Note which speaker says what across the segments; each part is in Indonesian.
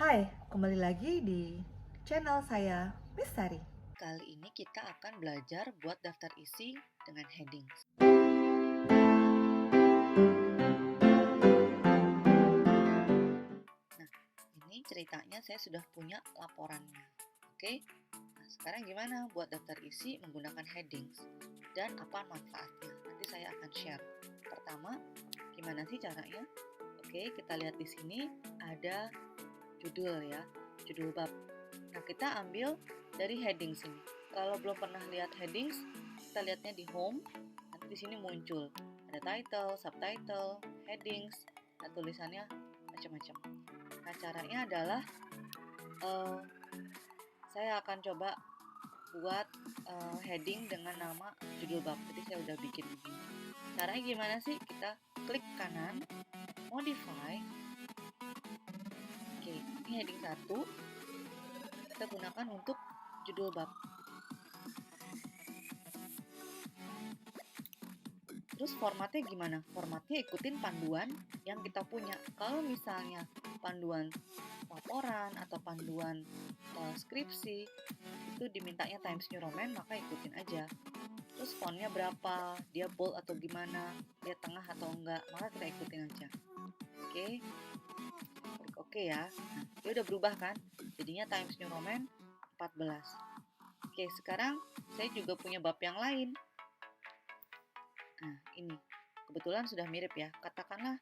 Speaker 1: Hai, kembali lagi di channel saya, Miss Sari.
Speaker 2: Kali ini kita akan belajar buat daftar isi dengan heading. Nah, ini ceritanya saya sudah punya laporannya. Oke, nah sekarang gimana buat daftar isi menggunakan headings dan apa manfaatnya? Nanti saya akan share. Pertama, gimana sih caranya? Oke, kita lihat di sini ada judul ya, judul bab. Nah, kita ambil dari headings ini. Kalau belum pernah lihat headings, kita lihatnya di home. Nanti di sini muncul ada title, subtitle, headings, dan tulisannya macam-macam. Nah, caranya adalah saya akan coba buat heading dengan nama judul bab. Jadi saya udah bikin begini. Caranya gimana sih? Kita klik kanan, modify. Oke, ini heading 1. Kita gunakan untuk judul bab. Terus formatnya gimana? Formatnya ikutin panduan yang kita punya. Kalau misalnya panduan laporan atau panduan skripsi itu dimintanya Times New Roman, maka ikutin aja. Terus fontnya berapa, dia bold atau gimana, dia tengah atau enggak, maka kita ikutin aja. Oke, klik oke ya. Nah, dia udah berubah kan? Jadinya Times New Roman 14. Oke, sekarang saya juga punya bab yang lain. Nah, ini kebetulan sudah mirip ya. Katakanlah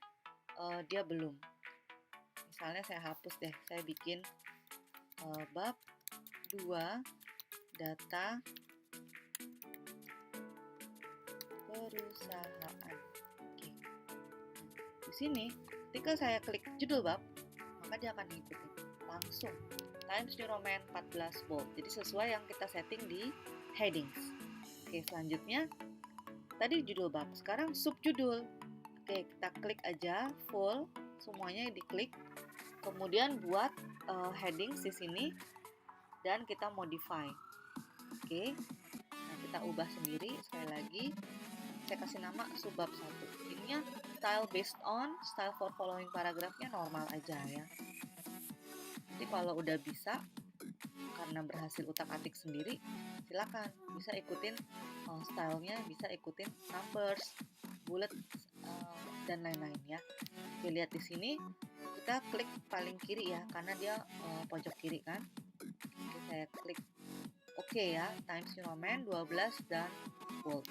Speaker 2: dia belum. Misalnya saya hapus deh. Saya bikin bab 2 data perusahaan. Oke. Di sini ketika saya klik judul bab, maka dia akan mengikuti langsung Times New Roman 14 bold. Jadi sesuai yang kita setting di headings. Oke, selanjutnya tadi judul bab, sekarang subjudul. Oke, kita klik aja full, semuanya diklik. Kemudian buat headings di sini dan kita modify. Oke. Nah, kita ubah sendiri sekali lagi. Saya kasih nama subbab 1. Ininya style based on, style for following paragrafnya normal aja ya. Jadi kalau udah bisa karena berhasil utak-atik sendiri, silakan bisa ikutin stylenya, bisa ikutin numbers, bullet dan lain-lain ya. Oke, lihat di sini kita klik paling kiri ya, karena dia pojok kiri kan. Oke, saya klik oke ya, Times New Roman 12 dan bold.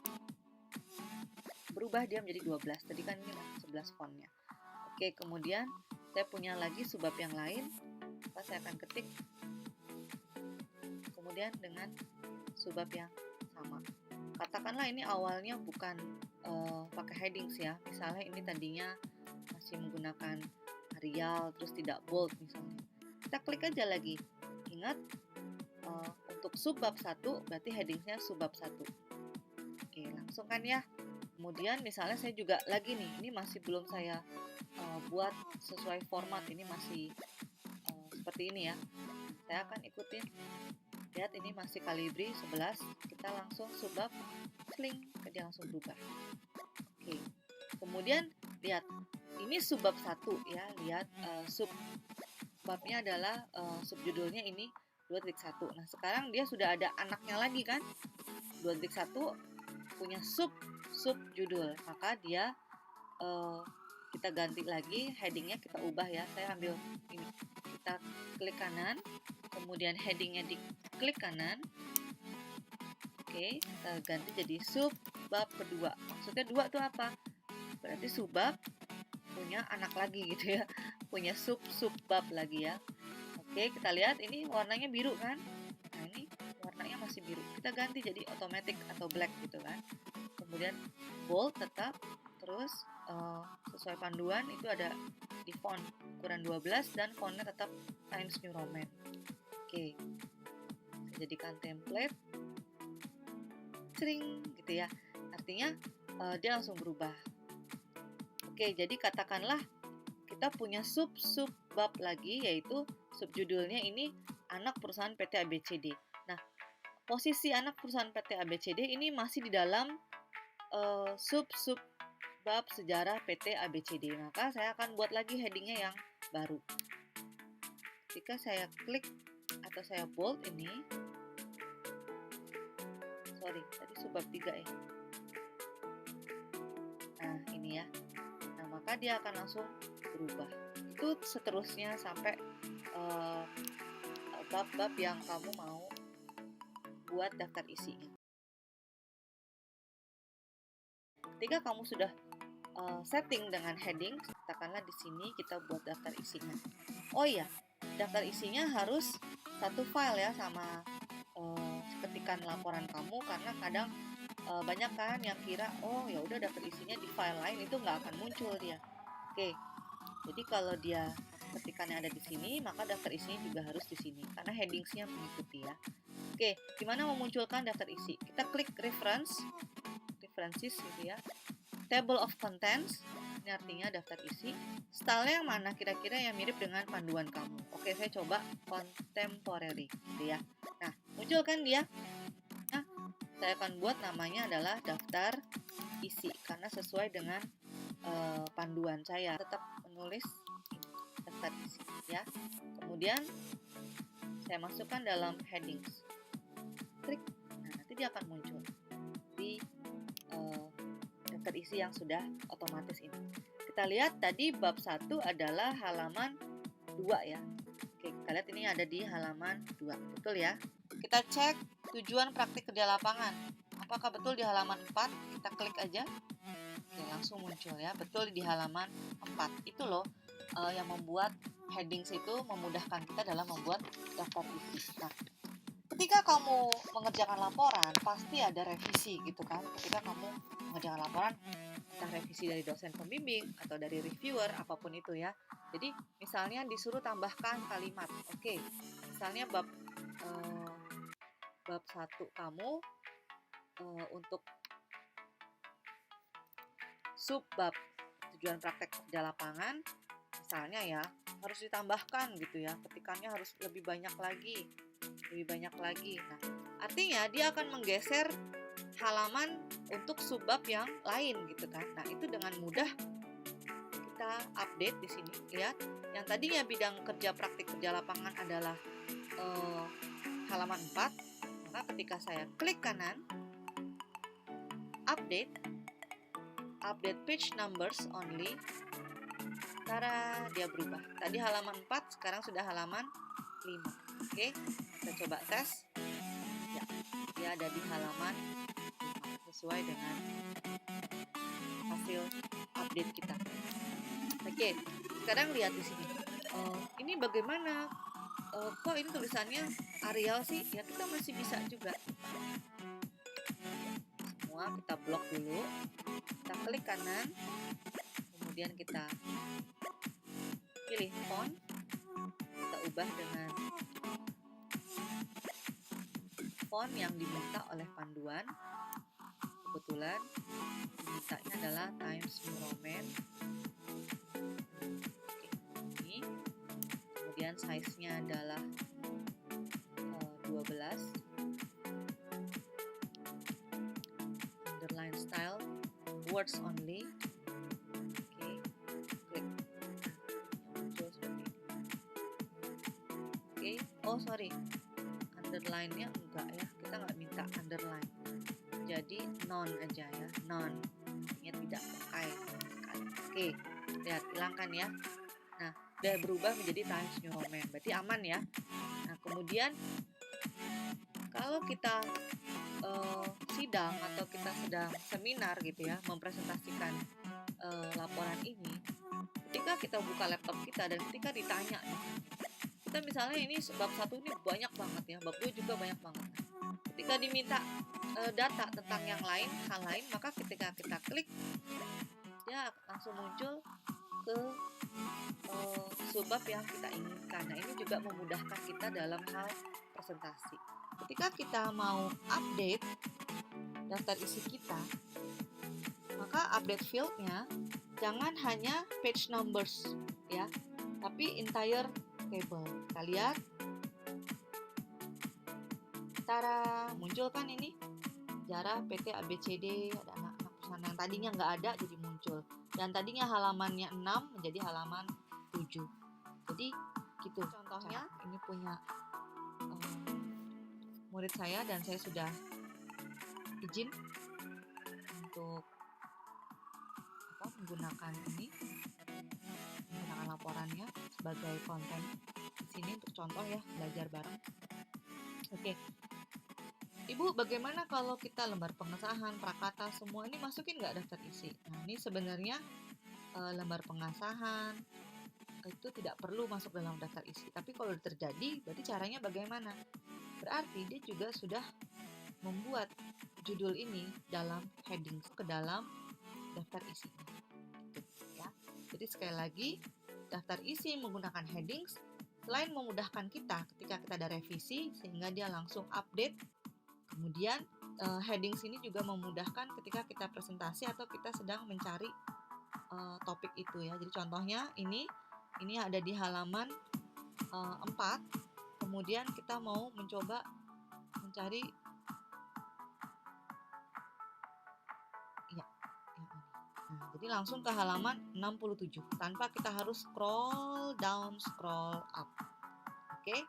Speaker 2: Berubah dia menjadi 12. Tadi kan ini masih 11 fontnya. Oke, kemudian saya punya lagi subbab yang lain. Saya akan ketik kemudian dengan subbab yang sama. Katakanlah ini awalnya bukan pakai headings ya. Misalnya ini tadinya masih menggunakan Arial terus tidak bold misalnya. Kita klik aja lagi. Ingat untuk subbab 1 berarti headingsnya subbab 1. Oke, langsung kan ya. Kemudian misalnya saya juga lagi nih, ini masih belum saya buat sesuai format, ini masih seperti ini ya. Saya akan ikutin. Lihat ini masih kalibri 11, kita langsung subbab sling, dia langsung berubah. Oke. Kemudian lihat, ini subbab 1 ya, lihat subbabnya adalah subjudulnya ini 2.1. Nah, sekarang dia sudah ada anaknya lagi kan? 2.1 punya subjudul, maka dia kita ganti lagi headingnya, kita ubah ya. Saya ambil ini, kita klik kanan, kemudian headingnya diklik kanan. Oke, kita ganti jadi subbab kedua. Maksudnya 2 itu apa? Berarti subbab punya anak lagi gitu ya, punya subbab lagi ya. Oke, kita lihat ini warnanya biru kan? Nah, ini warnanya masih biru. Kita ganti jadi automatic atau black gitu kan. Kemudian bold tetap, terus sesuai panduan itu ada di font ukuran 12 dan fontnya tetap Times New Roman. Oke, saya jadikan template, sering gitu ya. Artinya dia langsung berubah. Oke, jadi katakanlah kita punya subbab lagi, yaitu subjudulnya ini anak perusahaan PT ABCD. Nah, posisi anak perusahaan PT ABCD ini masih di dalam subbab sejarah PT ABCD. Maka saya akan buat lagi headingnya yang baru. Ketika saya klik atau saya bold ini, sorry, tadi subbab 3 ya. Nah, ini ya. Nah, maka dia akan langsung berubah. Itu seterusnya sampai bab-bab yang kamu mau buat daftar isinya. Ketika kamu sudah setting dengan heading, katakanlah di sini kita buat daftar isinya. Oh iya, daftar isinya harus satu file ya sama ketikan laporan kamu, karena kadang banyak kan yang kira oh ya udah daftar isinya di file lain, itu nggak akan muncul dia. Oke, jadi kalau dia ketikannya ada di sini, maka daftar isinya juga harus di sini karena headingsnya mengikuti ya. Oke, gimana memunculkan daftar isi? Kita klik references gitu ya. Table of contents, ini artinya daftar isi. Stylenya yang mana kira-kira yang mirip dengan panduan kamu? Oke, saya coba contemporary gitu ya. Nah, muncul kan dia? Nah, saya akan buat namanya adalah daftar isi karena sesuai dengan panduan saya. Tetap menulis daftar isi ya. Kemudian saya masukkan dalam headings. Klik. Nah, nanti dia akan muncul di daftar isi yang sudah otomatis ini. Kita lihat tadi bab 1 adalah halaman 2 ya. Oke, kita lihat ini ada di halaman 2. Betul ya? Kita cek tujuan praktik kerja lapangan. Apakah betul di halaman 4? Kita klik aja. Oke, langsung muncul ya. Betul di halaman 4. Itu loh yang membuat headings itu memudahkan kita dalam membuat daftar isi. Nah, ketika kamu mengerjakan laporan, pasti ada revisi gitu kan. Ketika kamu mengerjakan laporan, entah revisi dari dosen pembimbing atau dari reviewer, apapun itu ya. Jadi misalnya disuruh tambahkan kalimat. Oke, misalnya bab 1 kamu untuk subbab tujuan praktek kerja lapangan, misalnya ya, harus ditambahkan gitu ya. Ketikannya harus lebih banyak lagi. Nah, artinya dia akan menggeser halaman untuk subbab yang lain gitu kan. Nah, itu dengan mudah kita update di sini. Lihat, yang tadinya bidang kerja praktik kerja lapangan adalah halaman 4, maka ketika saya klik kanan, update page numbers only, tada, dia berubah. Tadi halaman 4, sekarang sudah halaman 5. Oke, kita coba tes. Ya, dia ada di halaman 5, sesuai dengan hasil update kita. Oke, sekarang lihat di sini. Ini bagaimana? Kok ini tulisannya Arial sih? Ya, kita masih bisa juga. Semua kita blok dulu. Kita klik kanan. Kemudian kita pilih font. Kita ubah dengan font yang diminta oleh panduan. Kebetulan dimintanya adalah Times New Roman. Oke, ini. Kemudian size-nya adalah 12. Underline style, words only. Oke, klik. Muncul seperti ini. Oke, oh sorry, underline-nya enggak ya, kita nggak minta underline. Jadi non aja ya, non. Artinya tidak pakai. Oke, lihat, hilangkan ya. Nah, udah berubah menjadi Times New Roman, berarti aman ya. Nah, kemudian kalau kita sidang atau kita sedang seminar gitu ya, mempresentasikan laporan ini, ketika kita buka laptop kita dan ketika ditanya nih, kita misalnya ini bab 1 ini banyak banget ya, bab 2 juga banyak banget. Ketika diminta data tentang yang lain, hal lain, maka ketika kita klik, dia langsung muncul ke subbab yang kita inginkan. Nah, ini juga memudahkan kita dalam hal presentasi. Ketika kita mau update daftar isi kita, maka update field-nya jangan hanya page numbers ya, tapi entire table. Kita lihat, tada, muncul kan ini sejarah PT ABCD, ada anak-anak perusahaan yang tadinya nggak ada jadi muncul, dan tadinya halamannya 6 menjadi halaman 7. Jadi Itu contohnya, ini punya murid saya dan saya sudah izin untuk menggunakan laporannya sebagai konten di sini untuk contoh ya, belajar bareng. Oke. Ibu, bagaimana kalau kita lembar pengesahan, prakata, semua ini masukin nggak daftar isi? Nah, ini sebenarnya lembar pengesahan itu tidak perlu masuk dalam daftar isi. Tapi kalau terjadi, berarti caranya bagaimana? Berarti dia juga sudah membuat judul ini dalam heading ke dalam daftar isi. Gitu, ya. Jadi sekali lagi, daftar isi menggunakan headings selain memudahkan kita ketika kita ada revisi sehingga dia langsung update. Kemudian headings ini juga memudahkan ketika kita presentasi atau kita sedang mencari topik itu ya. Jadi contohnya ini ada di halaman 4. Kemudian kita mau mencoba mencari ya, yang ini. Nah, jadi langsung ke halaman 67 tanpa kita harus scroll down, scroll up. Oke?